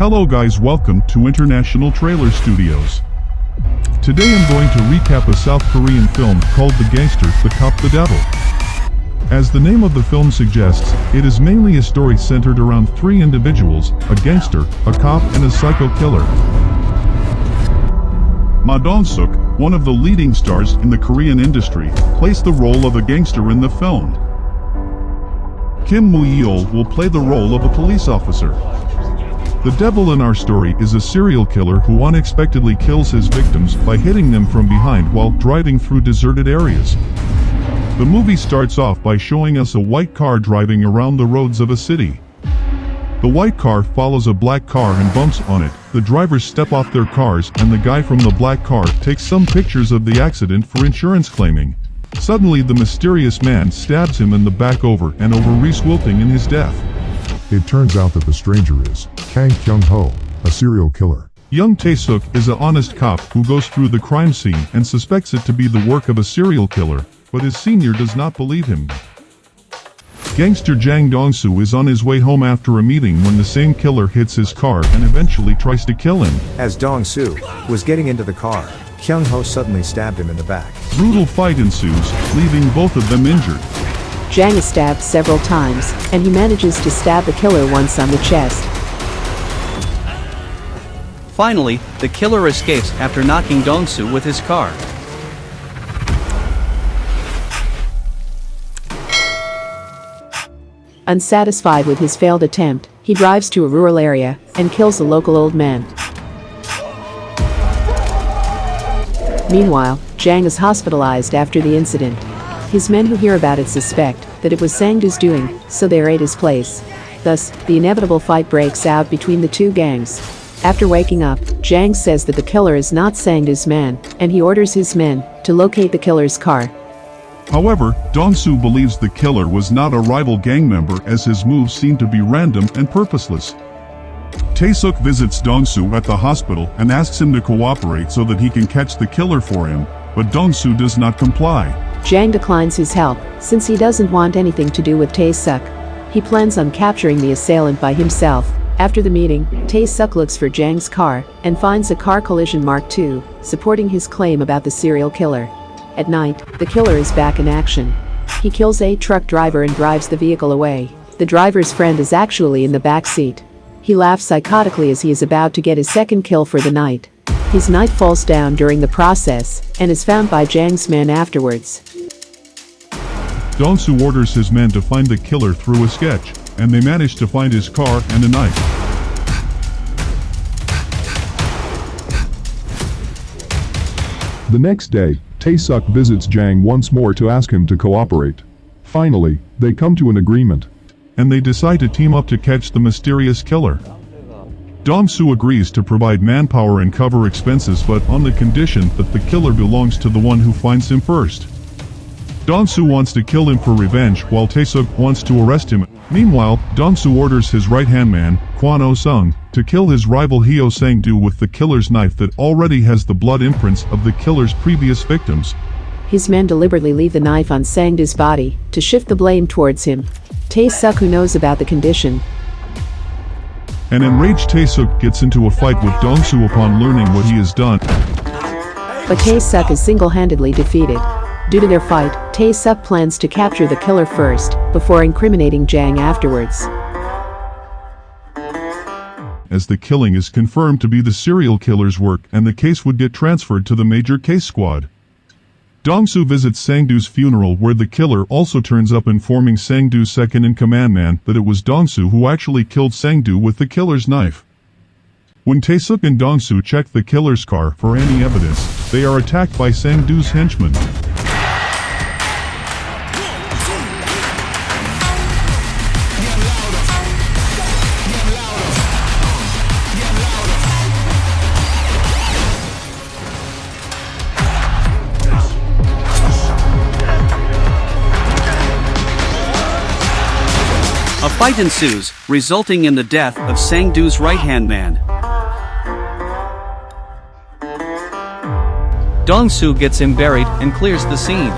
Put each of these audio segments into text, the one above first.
Hello guys, welcome to International Trailer Studios. Today I'm going to recap a South Korean film called The Gangster, The Cop, The Devil. As the name of the film suggests, it is mainly a story centered around three individuals, a gangster, a cop, and a psycho killer. Ma Dong-suk, one of the leading stars in the Korean industry, plays the role of a gangster in the film. Kim Mu-yeol will play the role of a police officer. The devil in our story is a serial killer who unexpectedly kills his victims by hitting them from behind while driving through deserted areas. The movie starts off by showing us a white car driving around the roads of a city. The white car follows a black car and bumps on it. The drivers step off their cars and the guy from the black car takes some pictures of the accident for insurance claiming. Suddenly the mysterious man stabs him in the back over and over, resulting in his death. It turns out that the stranger is Kang Kyung-ho, a serial killer. Young Tae-suk is an honest cop who goes through the crime scene and suspects it to be the work of a serial killer, but his senior does not believe him. Gangster Jang Dong-soo is on his way home after a meeting when the same killer hits his car and eventually tries to kill him. As Dong-soo was getting into the car, Kyung-ho suddenly stabbed him in the back. Brutal fight ensues, leaving both of them injured. Jang is stabbed several times, and he manages to stab the killer once on the chest. Finally, the killer escapes after knocking Dong-soo with his car. Unsatisfied with his failed attempt, he drives to a rural area and kills a local old man. Meanwhile, Jang is hospitalized after the incident. His men who hear about it suspect that it was Sang-doo's doing, so they raid his place. Thus, the inevitable fight breaks out between the two gangs. After waking up, Jang says that the killer is not Sang-doo's man, and he orders his men to locate the killer's car. However, Dong-soo believes the killer was not a rival gang member as his moves seem to be random and purposeless. Tae-suk visits Dong-soo at the hospital and asks him to cooperate so that he can catch the killer for him, but Dong-soo does not comply. Jang declines his help, since he doesn't want anything to do with Tae-suk. He plans on capturing the assailant by himself. After the meeting, Tae-suk looks for Jang's car and finds a car collision marked II, supporting his claim about the serial killer. At night, the killer is back in action. He kills a truck driver and drives the vehicle away. The driver's friend is actually in the back seat. He laughs psychotically as he is about to get his second kill for the night. His knife falls down during the process and is found by Jang's men afterwards. Dong-soo orders his men to find the killer through a sketch, and they manage to find his car and a knife. The next day, Tae-suk visits Jang once more to ask him to cooperate. Finally, they come to an agreement. And they decide to team up to catch the mysterious killer. Dong-soo agrees to provide manpower and cover expenses, but on the condition that the killer belongs to the one who finds him first. Dong-soo wants to kill him for revenge while Tae-suk wants to arrest him. Meanwhile, Dong-soo orders his right-hand man, Kwon Oh-sung, to kill his rival Heo Sang-doo with the killer's knife that already has the blood imprints of the killer's previous victims. His men deliberately leave the knife on Sang-doo's body to shift the blame towards him. Tae-suk, who knows about the condition, An enraged Tae-suk gets into a fight with Dong-soo upon learning what he has done. but Tae-suk is single-handedly defeated. Due to their fight, Tae-suk plans to capture the killer first, before incriminating Jang afterwards. As the killing is confirmed to be the serial killer's work and the case would get transferred to the major case squad. Dong-soo visits Sang-doo's funeral where the killer also turns up, informing Sang-doo's second-in-command man that it was Dong-soo who actually killed Sang-doo with the killer's knife. When Tae-suk and Dong-soo check the killer's car for any evidence, they are attacked by Sang-doo's henchmen. A fight ensues, resulting in the death of Sang-doo's right-hand man. Dong-soo gets him buried and clears the scene.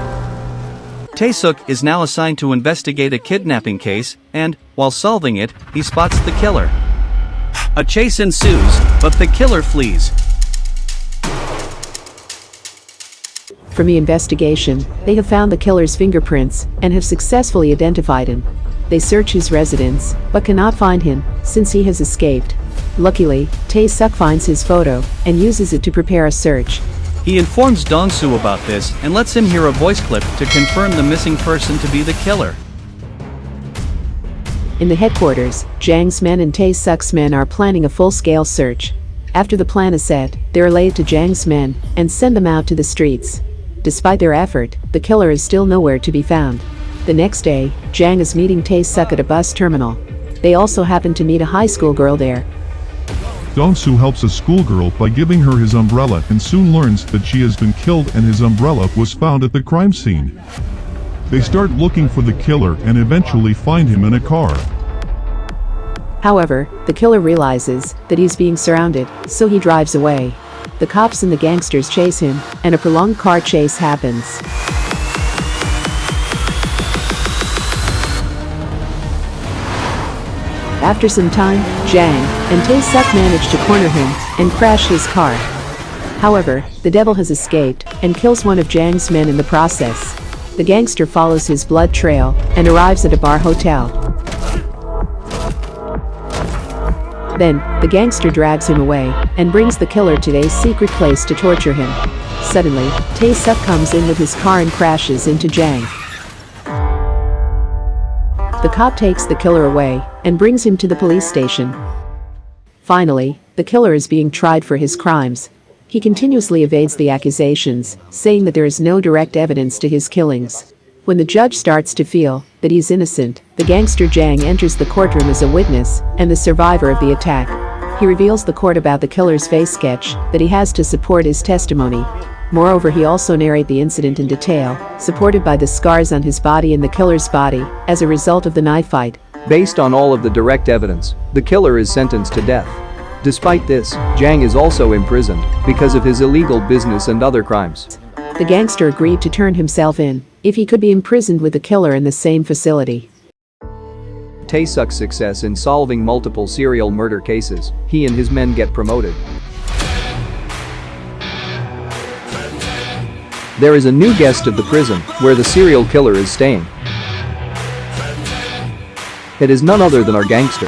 Tae-suk is now assigned to investigate a kidnapping case, and, while solving it, he spots the killer. A chase ensues, but the killer flees. From the investigation, they have found the killer's fingerprints and have successfully identified him. They search his residence, but cannot find him, since he has escaped. Luckily, Tae-suk finds his photo and uses it to prepare a search. He informs Dong-soo about this and lets him hear a voice clip to confirm the missing person to be the killer. In the headquarters, Jang's men and Tae-suk's men are planning a full-scale search. After the plan is set, they relay it to Jang's men and send them out to the streets. Despite their effort, the killer is still nowhere to be found. The next day, Jang is meeting Tae-suk at a bus terminal. They also happen to meet a high school girl there. Dong-soo helps a schoolgirl by giving her his umbrella and soon learns that she has been killed and his umbrella was found at the crime scene. They start looking for the killer and eventually find him in a car. However, the killer realizes that he's being surrounded, so he drives away. The cops and the gangsters chase him, and a prolonged car chase happens. After some time, Jang and Tae-suk manage to corner him and crash his car. However, the devil has escaped and kills one of Jang's men in the process. The gangster follows his blood trail and arrives at a bar hotel. Then, the gangster drags him away and brings the killer to a secret place to torture him. Suddenly, Tae-suk comes in with his car and crashes into Jang. The cop takes the killer away and brings him to the police station. Finally, the killer is being tried for his crimes. He continuously evades the accusations, saying that there is no direct evidence to his killings. When the judge starts to feel that he's innocent, the gangster Jang enters the courtroom as a witness and the survivor of the attack. He reveals the court about the killer's face sketch that he has to support his testimony. Moreover, he also narrates the incident in detail, supported by the scars on his body and the killer's body as a result of the knife fight. Based on all of the direct evidence, the killer is sentenced to death. Despite this, Jang is also imprisoned because of his illegal business and other crimes. The gangster agreed to turn himself in if he could be imprisoned with the killer in the same facility. Tae-suk's success in solving multiple serial murder cases, he and his men get promoted. There is a new guest of the prison where the serial killer is staying. It is none other than our gangster.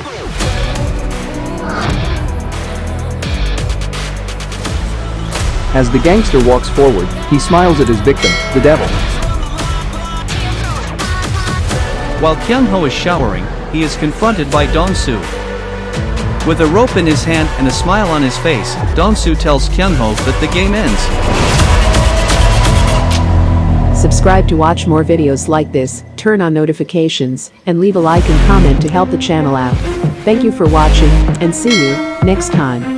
As the gangster walks forward, he smiles at his victim, the devil. While Kyung-ho is showering, he is confronted by Dong-soo. With a rope in his hand and a smile on his face, Dong-soo tells Kyung-ho that the game ends. Subscribe to watch more videos like this, turn on notifications, and leave a like and comment to help the channel out. Thank you for watching, and see you next time.